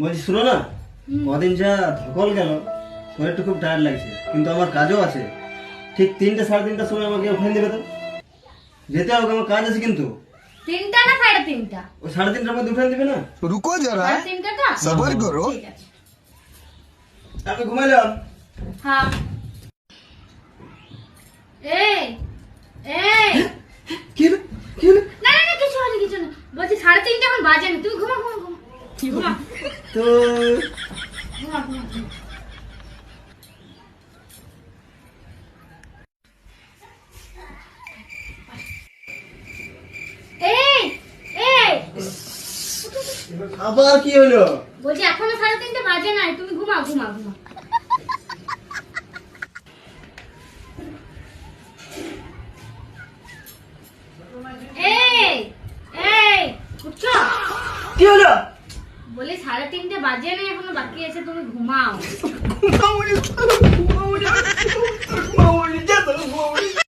বলছি শুনো না, কদিন যা ধকল গেল, শরীরটা খুব টায়ার্ড লাগছে, কিন্তু আমার কাজও আছে। ঠিক 3টা 3:30টার সময় আমাকে ওখানে দেবে তো, যেতে হবে, আমার কাজ আছে। কিন্তু 3টা না 3:30টা? ওই 3:30টার মধ্যে উঠান দিবে না? रुको जरा 3:30টা? सबर करो। ঠিক আছে। আমি ঘুমাইলাম। হ্যাঁ। এই এই কি হলো? কি হলো? না না না, কিছু হয়নি কিছু না। বলছি 3:30 এখন বাজে না, তুমি ঘুমা ঘুমা ঘুমা ঘুমা তো ঘুমা ঘুমা ঘুমা। এই এই আবার কি হলো? বলছি এখনো 3:30 বাজে নাই, তুমি ঘুমা ঘুমা ঘুমা। এই এই উঠছো? কি হলো? বলে 3:30 বাজে নাই, এখনো বাকি আছে, তুমি ঘুমাও। ঘুমাবো না।